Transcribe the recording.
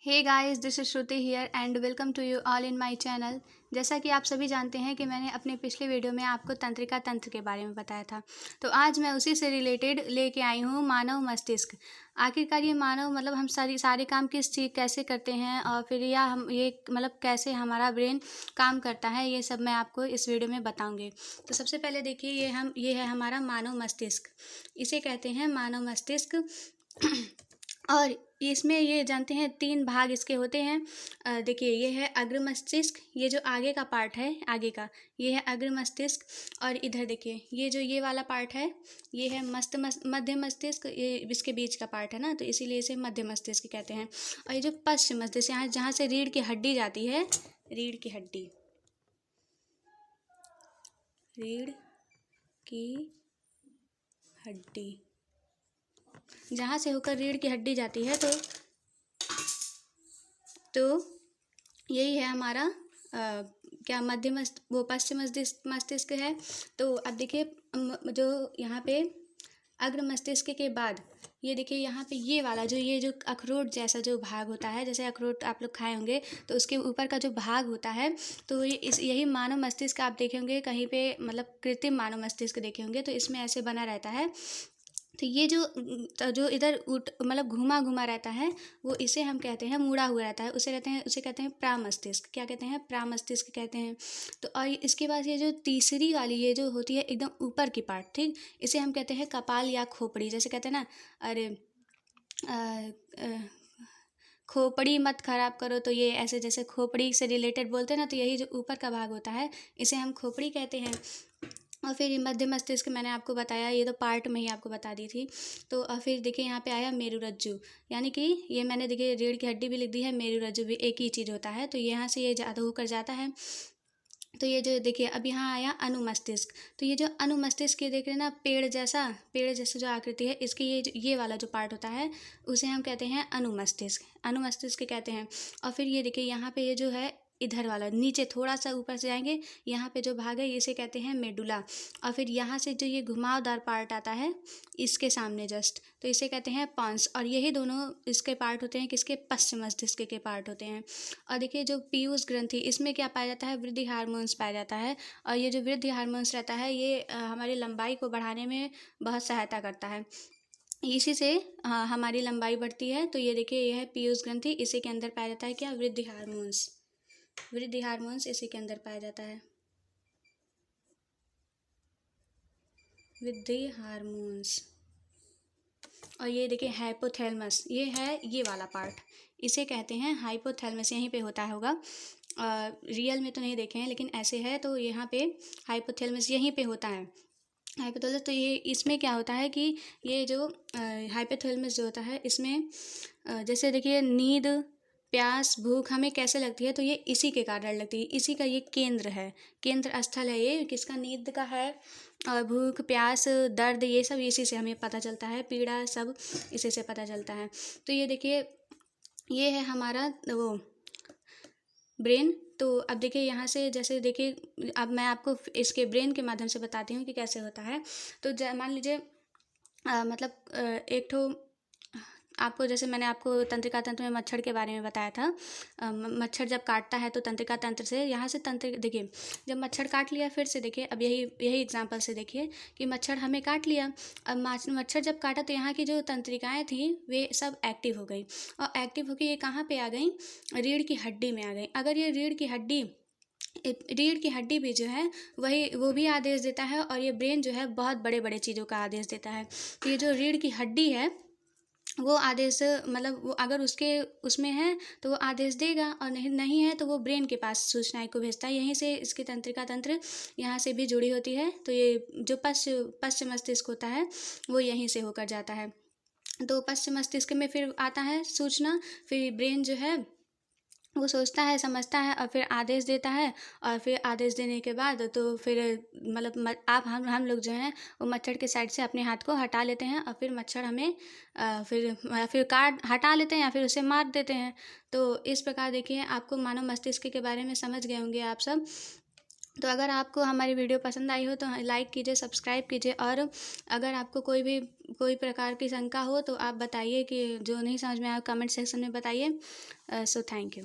Hey guys, this is Shruti here and welcome to you all in my channel. जैसा कि आप सभी जानते हैं कि मैंने अपने पिछले वीडियो में आपको तंत्रिका तंत्र के बारे में बताया था, तो आज मैं उसी से रिलेटेड लेके आई हूँ मानव मस्तिष्क। आखिरकार ये मानव हम सारे काम किस चीज़ कैसे करते हैं और फिर या हम ये कैसे हमारा ब्रेन काम करता है, ये सब मैं आपको इस वीडियो में बताऊँगी। तो सबसे पहले देखिए, ये है हमारा मानव मस्तिष्क। इसे कहते हैं मानव मस्तिष्क। और इसमें ये जानते हैं 3 भाग इसके होते हैं। देखिए, ये है अग्र मस्तिष्क, ये जो आगे का पार्ट है आगे का, ये है अग्र मस्तिष्क। और इधर देखिए, ये वाला पार्ट है, ये है मध्य मस्तिष्क। ये इसके बीच का पार्ट है ना, तो इसीलिए इसे मध्य मस्तिष्क कहते हैं। और ये जो पश्च मस्तिष्क, यहाँ जहाँ से रीढ़ की हड्डी जाती है, रीढ़ की हड्डी, रीढ़ की हड्डी जहाँ से होकर रीढ़ की हड्डी जाती है, तो यही है हमारा क्या वो पश्चिम मस्तिष्क है। तो अब देखिए, जो यहाँ पे अग्र मस्तिष्क के बाद ये देखिए, यहाँ पे ये जो अखरोट जैसा जो भाग होता है, जैसे अखरोट आप लोग खाए होंगे तो उसके ऊपर का जो भाग होता है, तो यही मानव मस्तिष्क आप देखे होंगे कहीं पे, कृत्रिम मानव मस्तिष्क देखे होंगे, तो इसमें ऐसे बना रहता है। तो ये जो इधर घुमा घुमा रहता है, वो इसे हम कहते हैं मुड़ा हुआ रहता है, उसे कहते हैं प्रामस्तिष्क। क्या कहते हैं? प्रामस्तिष्क कहते हैं। तो और इसके बाद ये जो तीसरी वाली ये जो होती है एकदम ऊपर की पार्ट, ठीक, इसे हम कहते हैं कपाल या खोपड़ी। जैसे कहते हैं ना, अरे खोपड़ी मत खराब करो, तो ये ऐसे जैसे खोपड़ी से रिलेटेड बोलते हैं ना, तो यही जो ऊपर का भाग होता है इसे हम खोपड़ी कहते हैं। और फिर ये मध्य मस्तिष्क मैंने आपको बताया, ये तो पार्ट में ही आपको बता दी थी। तो और फिर देखिए, यहाँ पे आया मेरुरज्जु, यानी कि ये मैंने देखिए रीढ़ की हड्डी भी लिख दी है, मेरुरज्जु भी एक ही चीज़ होता है। तो यहाँ से ये ज़्यादा होकर जाता है। तो ये जो देखिए, अब यहाँ आया अनुमस्तिष्क। तो ये जो अनुमस्तिष्क ये देख रहे हैं ना, पेड़ जैसा जो आकृति है इसकी, ये वाला जो पार्ट होता है उसे हम कहते हैं अनुमस्तिष्क कहते हैं। और फिर ये देखिए, यहाँ पे ये जो है इधर वाला, नीचे थोड़ा सा ऊपर से जाएंगे, यहाँ पे जो भाग है इसे कहते हैं मेडुला। और फिर यहाँ से जो ये घुमावदार पार्ट आता है इसके सामने जस्ट, तो इसे कहते हैं पॉन्स। और यही दोनों इसके पार्ट होते हैं, किसके? पश्चिम मस्तिष्क के पार्ट होते हैं। और देखिए, जो पीयूष ग्रंथि, इसमें क्या पाया जाता है? वृद्धि हार्मोन्स पाया जाता है। और ये जो वृद्धि हार्मोन्स रहता है, ये हमारी लंबाई को बढ़ाने में बहुत सहायता करता है। इसी से हमारी लंबाई बढ़ती है। तो ये देखिए, यह है पीयूष ग्रंथि, इसी के अंदर पाया जाता है क्या? वृद्धि हार्मोन्स इसी के अंदर पाया जाता है, वृद्धि हार्मोन्स। और ये देखिए हाइपोथैलेमस, ये है ये वाला पार्ट, इसे कहते हैं हाइपोथैलेमस। यहीं पे होता होगा, रियल में तो नहीं देखे हैं लेकिन ऐसे है। तो यहाँ पे हाइपोथैलेमस यहीं पे होता है, हाइपोथैलेमस। तो ये इसमें क्या होता है कि ये जो हाइपोथैलेमस जो होता है, इसमें जैसे देखिए, नींद, प्यास, भूख हमें कैसे लगती है? तो ये इसी के कारण लगती है, इसी का ये केंद्र है, केंद्र स्थल है ये किसका? नींद का है। और भूख, प्यास, दर्द, ये सब इसी से हमें पता चलता है, पीड़ा सब इसी से पता चलता है। तो ये देखिए, ये है हमारा वो ब्रेन। तो अब देखिए, यहाँ से जैसे देखिए, अब मैं आपको इसके ब्रेन के माध्यम से बताती हूँ कि कैसे होता है। तो मान लीजिए, एक ठो आपको, जैसे मैंने आपको तंत्रिका तंत्र में मच्छर के बारे में बताया था। मच्छर जब काटता है तो तंत्रिका तंत्र से, यहाँ से तंत्र देखिए, जब मच्छर काट लिया, फिर से देखिए, अब यही एग्जांपल से देखिए कि मच्छर हमें काट लिया। अब मच्छर जब काटा तो यहाँ की जो तंत्रिकाएँ थी वे सब एक्टिव हो गई, और एक्टिव होकर ये कहाँ पे आ गई? रीढ़ की हड्डी में आ गई। अगर ये रीढ़ की हड्डी भी जो है वो भी आदेश देता है, और ये ब्रेन जो है बहुत बड़े बड़े चीज़ों का आदेश देता है। तो ये जो रीढ़ की हड्डी है वो आदेश, वो अगर उसमें है तो वो आदेश देगा, और नहीं है तो वो ब्रेन के पास सूचनाएं को भेजता है। यहीं से इसकी तंत्रिका तंत्र यहाँ से भी जुड़ी होती है। तो ये जो पश्चिम मस्तिष्क होता है वो यहीं से होकर जाता है। तो पश्चिम मस्तिष्क में फिर आता है सूचना, फिर ब्रेन जो है वो सोचता है, समझता है, और फिर आदेश देता है। और फिर आदेश देने के बाद तो फिर आप हम लोग जो हैं वो मच्छर के साइड से अपने हाथ को हटा लेते हैं, और फिर मच्छर हमें फिर काट हटा लेते हैं या फिर उसे मार देते हैं। तो इस प्रकार देखिए, आपको मानव मस्तिष्क के बारे में समझ गए होंगे आप सब। तो अगर आपको हमारी वीडियो पसंद आई हो तो लाइक कीजिए, सब्सक्राइब कीजिए, और अगर आपको कोई प्रकार की शंका हो तो आप बताइए, कि जो नहीं समझ में आया कमेंट सेक्शन में बताइए। So thank you.